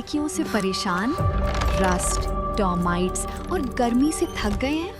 खिड़कियों से परेशान, रस्ट, टर्माइट्स और गर्मी से थक गए हैं?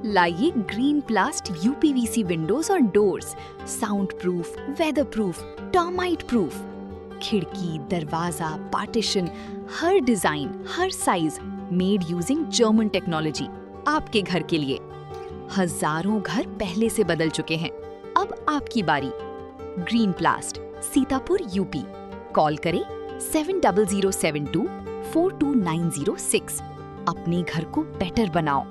लाइए ग्रीन प्लास्ट यूपीवीसी विंडोज और doors, sound proof, weather proof, termite proof. खिड़की, दरवाजा, पार्टीशन, हर डिजाइन, हर size, made using German technology, आपके घर के लिए। हजारों घर पहले से बदल चुके हैं, अब आपकी बारी। Green प्लास्ट, Sitapur, UP. कॉल करें 7072429006। अपने घर को बेटर बनाओ।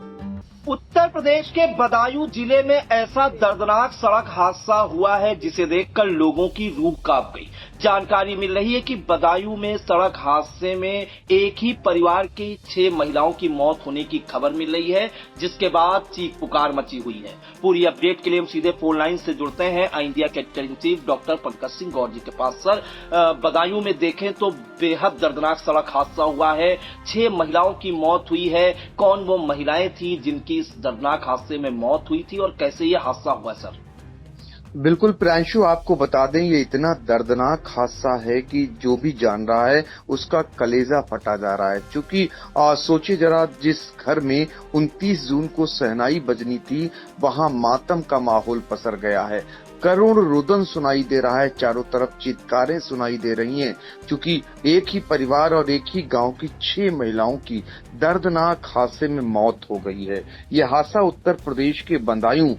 उत्तर प्रदेश के बदायूं जिले में ऐसा दर्दनाक सड़क हादसा हुआ है जिसे देखकर लोगों की रूह कांप गई। जानकारी मिल रही है कि बदायूं में सड़क हादसे में एक ही परिवार की 6 महिलाओं की मौत होने की खबर मिल रही है, जिसके बाद चीख पुकार मची हुई है। पूरी अपडेट के लिए हम सीधे फोन लाइन से जुड़ते हैं इंडिया के editor in chief doctor Pankaj Singh Gaur ji के पास। सर, बदायूं में देखें तो बेहद दर्दनाक सड़क हादसा हुआ है, 6 महिलाओं की मौत हुई है। कौन वो महिलाएं थी जिनकी इस दर्दनाक हादसे में मौत हुई थी और कैसे ये हादसा हुआ? सर बिल्कुल प्रियांशु, आपको बता दें ये इतना दर्दनाक हादसा है कि जो भी जान रहा है उसका कलेजा फटा जा रहा है। क्योंकि सोचिए जरा, जिस घर में 29 जून को शहनाई बजनी थी वहां मातम का माहौल पसर गया है। करुण रुदन सुनाई दे रहा है, चारों तरफ चित्कारें सुनाई दे रही हैं, क्योंकि एक ही परिवार और एक ही गांव की 6 महिलाओं की दर्दनाक हादसे में मौत हो गई है। यह हादसा उत्तर प्रदेश के बदायूं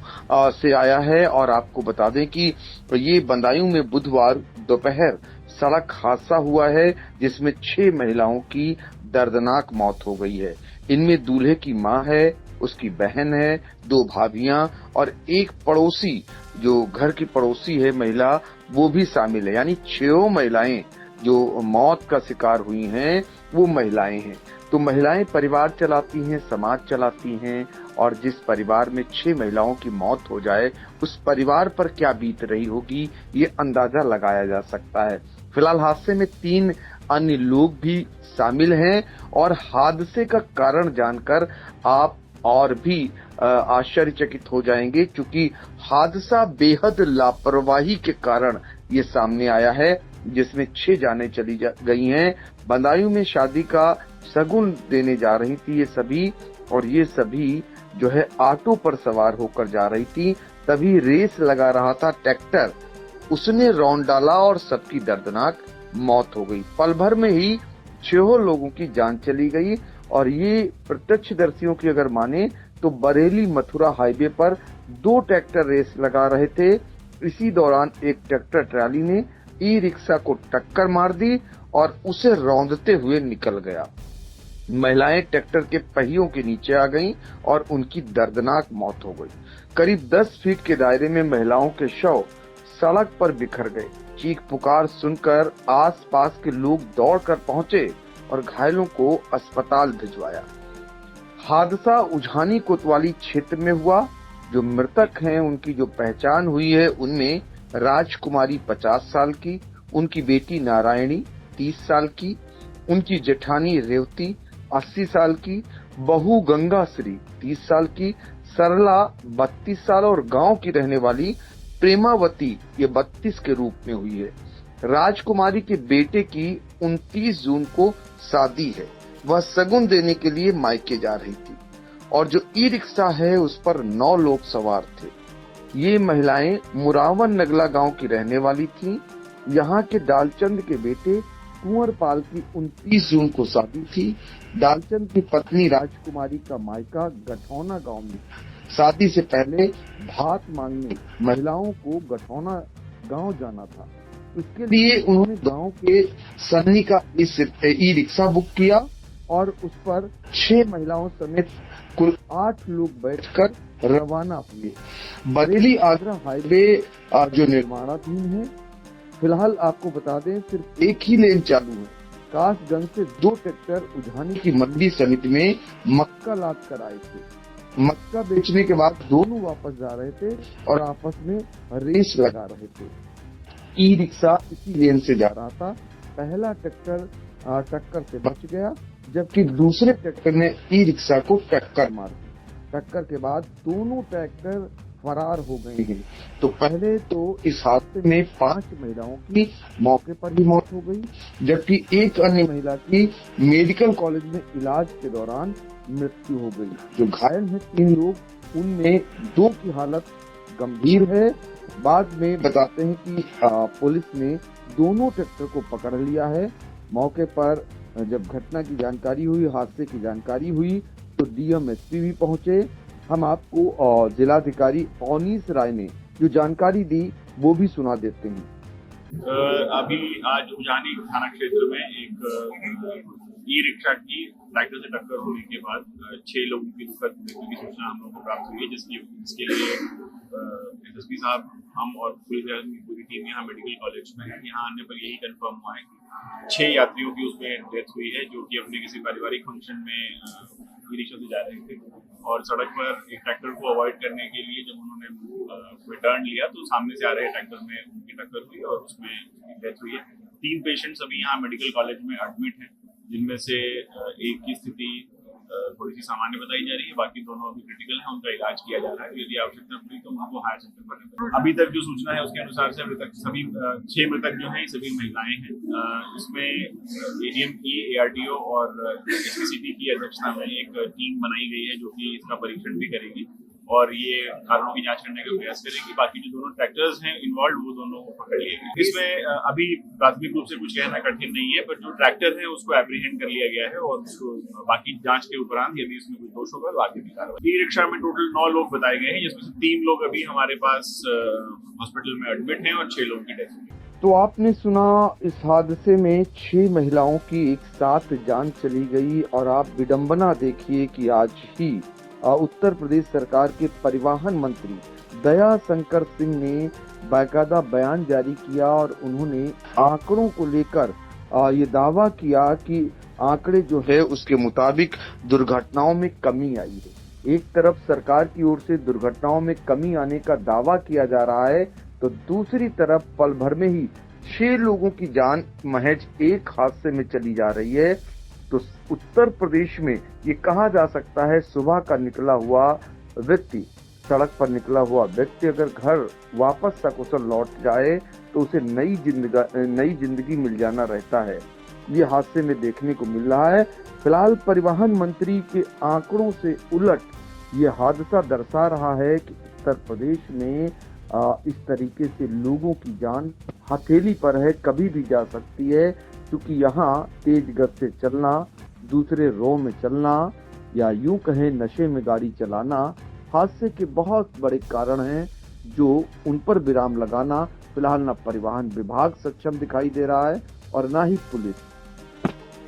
से आया है और आपको बता दें कि ये बदायूं में बुधवार दोपहर सड़क हादसा हुआ है जिसमें 6 महिलाओं की दर्दनाक मौत हो गई है। इनमें दूल्हे की मां है, उसकी बहन है, 2 भाभियां और एक पड़ोसी, जो घर की पड़ोसी है महिला, वो भी शामिल है। यानी 6 महिलाएं जो मौत का शिकार हुई हैं वो महिलाएं हैं। तो महिलाएं परिवार चलाती हैं, समाज चलाती हैं, और जिस परिवार में 6 महिलाओं की मौत हो जाए उस परिवार पर क्या बीत रही होगी ये अंदाजा लगाया जा सकता है। फिलहाल हादसे में 3 अन्य लोग भी शामिल हैं और हादसे का कारण जानकर आप और भी आश्चर्यचकित हो जाएंगे, क्योंकि हादसा बेहद लापरवाही के कारण ये सामने आया है, जिसमें 6 जानें चली गई हैं। बदायूं में शादी का शगुन देने जा रही थी ये सभी, और ये सभी जो है ऑटो पर सवार होकर जा रही थी। तभी रेस लगा रहा था ट्रैक्टर, उसने रौंद डाला और सबकी दर्दनाक मौत हो गई। पल भर में ही 6 लोगों की जान चली गई। और ये प्रत्यक्षदर्शियों की अगर माने तो बरेली मथुरा हाईवे पर 2 ट्रैक्टर रेस लगा रहे थे। इसी दौरान एक ट्रैक्टर ट्राली ने ई रिक्शा को टक्कर मार दी और उसे रौंदते हुए निकल गया। महिलाएं ट्रैक्टर के पहियों के नीचे आ गईं और उनकी दर्दनाक मौत हो गई। करीब 10 फीट के दायरे में महिलाओं के शव सड़क पर बिखर गए। चीख पुकार सुनकर आसपास के लोग दौड़कर पहुंचे और घायलों को अस्पताल भिजवाया। हादसा उझानी कोतवाली क्षेत्र में हुआ। जो मृतक हैं उनकी जो पहचान हुई है उनमें राजकुमारी 50 साल की, उनकी बेटी नारायणी 30 साल की, उनकी जेठानी रेवती 80 साल की, बहू गंगाश्री 30 साल की, सरला 32 साल और गांव की रहने वाली प्रेमावती ये 32 के रूप में हुई है। राजकुमारी के बेटे की 29 जून को शादी है, वह शगुन देने के लिए मायके जा रही थी, और जो ई रिक्शा है उस पर 9 लोग सवार थे। ये महिलाएं मुरावन नगला गांव की रहने वाली थीं। यहाँ के दालचंद के बेटे कुंवर पाल की 29 जून को शादी थी। दालचंद की पत्नी राजकुमारी का मायका गठौना गांव में। शादी से पहले भात मांगने महिलाओं को गठौना गांव जाना था। इसके लिए उन्होंने गांव के सन्नी का ई रिक्शा बुक किया और उस पर 6 महिलाओं समेत कुल 8 लोग बैठकर रवाना हुए। बरेली आगरा हाईवे जो निर्माणाधीन है, फिलहाल आपको बता दें सिर्फ एक ही लेन चालू है। कासगंज से 2 ट्रैक्टर उझानी की मंडी समिति में मक्का लाद कर आए थे। मक्का बेचने के बाद दोनों वापस जा रहे थे और आपस में रेस लगा रहे थे। ई रिक्शा इसी लेन से जा रहा था। पहला ट्रैक्टर टक्कर से बच गया, जबकि दूसरे ट्रैक्टर ने ई रिक्शा को टक्कर मार दी। टक्कर के बाद दोनों ट्रैक्टर फरार हो गए हैं। तो पहले तो इस हादसे में 5 महिलाओं की मौके पर ही मौत हो गई, जबकि एक अन्य महिला की मेडिकल कॉलेज में इलाज के दौरान मृत्यु हो गई। जो घायल हैं 3 लोग, उनमें 2 की हालत गंभीर है। बाद में बताते हैं कि पुलिस ने दोनों ट्रैक्टर को पकड़ लिया है। मौके पर जब घटना की जानकारी हुई, हादसे की जानकारी हुई, तो डीएम एसपी भी पहुंचे। हम आपको जिलाधिकारी अवनीश राय ने जो जानकारी दी वो भी सुना देते हैं। अभी आज उजानी थाना क्षेत्र में एक ई रिक्शा की ट्रैक्टर से टक्कर होने के बाद 6 लोगों की दुखद मृत्यु की सूचना हम लोगों को प्राप्त हुई है, जिसके लिए एसएसपी साहब, हम और पुलिस की पूरी टीम यहाँ मेडिकल कॉलेज में है। यहाँ आने पर यही कंफर्म हुआ है कि 6 यात्रियों की उसमें डेथ हुई है, जो कि अपने किसी पारिवारिक फंक्शन में ई रिक्शा से जा रहे थे और सड़क पर एक ट्रैक्टर को अवॉइड करने के लिए जब उन्होंने टर्न लिया तो सामने से आ रहे ट्रैक्टर में उनकी टक्कर हुई और उसमें डेथ हुई है। 3 पेशेंट्स अभी यहाँ मेडिकल कॉलेज में एडमिट हैं, जिनमें से एक की स्थिति थोड़ी सी सामान्य बताई जा रही है, बाकी दोनों अभी क्रिटिकल हैं, उनका इलाज किया जा रहा है। यदि आवश्यकता पड़ी तो उनको हायर सेंटर पर रेफर। अभी तक जो सूचना है उसके अनुसार से अभी तक सभी 6 मृतक जो हैं सभी महिलाएं हैं। इसमें एडीएमई, एआरटीओ और एसपीसीबी की अध्यक्षता में एक टीम बनाई गई है जो कि इसका परीक्षण भी करेगी और ये कारणों की जांच करने का प्रयास करेगी। बाकी जो दोनों ट्रैक्टर्स हैं इन्वॉल्व, वो दोनों पकड़ लिए गए। इसमें अभी प्राथमिक रूप से कुछ कहना कठिन नहीं है, पर जो ट्रैक्टर है उसको एप्रीहेंड कर लिया गया है और उसको बाकी जांच के उपरांत यदि इसमें कोई दोष होगा तो आगे भी कार्रवाई। ई रिक्शा में टोटल 9 लोग बताए गए हैं, जिसमें से 3 लोग अभी हमारे पास हॉस्पिटल में एडमिट हैं और 6 लोगों की डेथ हुई। तो आपने सुना, इस हादसे में 6 महिलाओं की एक साथ जान चली गई और आप विडंबना देखिए कि आज ही उत्तर प्रदेश सरकार के परिवहन मंत्री दया शंकर सिंह ने बाकायदा बयान जारी किया और उन्होंने आंकड़ों को लेकर ये दावा किया कि आंकड़े जो है उसके मुताबिक दुर्घटनाओं में कमी आई है। एक तरफ सरकार की ओर से दुर्घटनाओं में कमी आने का दावा किया जा रहा है, तो दूसरी तरफ पल भर में ही 6 लोगों की जान महज एक हादसे में चली जा रही है। तो उत्तर प्रदेश में ये कहा जा सकता है, सुबह का निकला हुआ व्यक्ति, सड़क पर निकला हुआ व्यक्ति अगर घर वापस सकुशल लौट जाए तो उसे नई जिंदगी मिल जाना रहता है। ये हादसे में देखने को मिल रहा है। फिलहाल परिवहन मंत्री के आंकड़ों से उलट ये हादसा दर्शा रहा है कि उत्तर प्रदेश में इस तरीके से लोगों की जान हथेली पर है, कभी भी जा सकती है, क्योंकि यहाँ तेज गति से चलना, दूसरे रो में चलना या यूं कहें नशे में गाड़ी चलाना हादसे के बहुत बड़े कारण हैं, जो उन पर विराम लगाना फिलहाल न परिवहन विभाग सक्षम दिखाई दे रहा है और न ही पुलिस।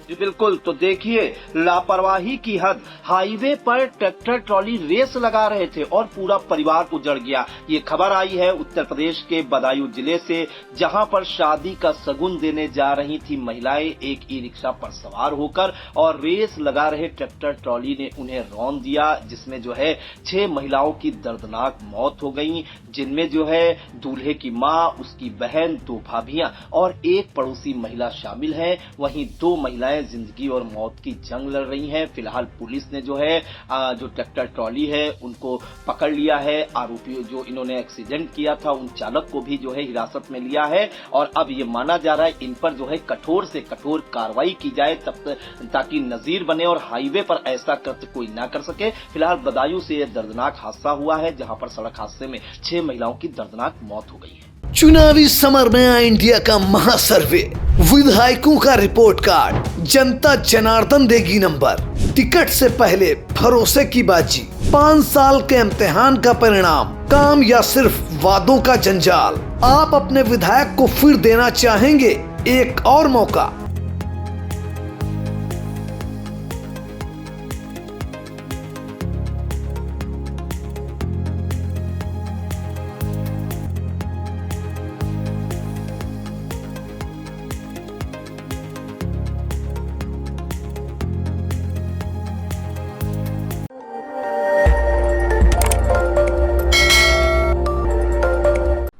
जी बिल्कुल, तो देखिए लापरवाही की हद। हाईवे पर ट्रैक्टर ट्रॉली रेस लगा रहे थे और पूरा परिवार उजड़ गया। ये खबर आई है उत्तर प्रदेश के बदायूं जिले से, जहां पर शादी का शगुन देने जा रही थी महिलाएं एक ई रिक्शा पर सवार होकर और रेस लगा रहे ट्रैक्टर ट्रॉली ने उन्हें रौंद दिया, जिसमें जो है 6 महिलाओं की दर्दनाक मौत हो गई, जिनमें जो है दूल्हे की मां, उसकी बहन, 2 भाभियां और एक पड़ोसी महिला शामिल है। वहीं 2 महिलाएं जिंदगी और मौत की जंग लड़ रही हैं। फिलहाल पुलिस ने जो है जो ट्रैक्टर ट्रॉली है उनको पकड़ लिया है। आरोपी जो इन्होंने एक्सीडेंट किया था उन चालक को भी जो है हिरासत में लिया है और अब ये माना जा रहा है इन पर जो है कठोर से कठोर कार्रवाई की जाए, तब ताकि नजीर बने और हाईवे पर ऐसा कृत्य कोई ना कर सके। फिलहाल बदायूं से यह दर्दनाक हादसा हुआ है, जहां पर सड़क हादसे में 6 महिलाओं की दर्दनाक मौत हो गई है। चुनावी समर में आया इंडिया का महासर्वे, विधायकों का रिपोर्ट कार्ड, जनता जनार्दन देगी नंबर, टिकट से पहले भरोसे की बाजी, 5 साल के इम्तिहान का परिणाम, काम या सिर्फ वादों का जंजाल। आप अपने विधायक को फिर देना चाहेंगे एक और मौका?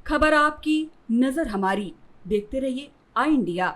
खबर आपकी, नजर हमारी। देखते रहिए आई इंडिया।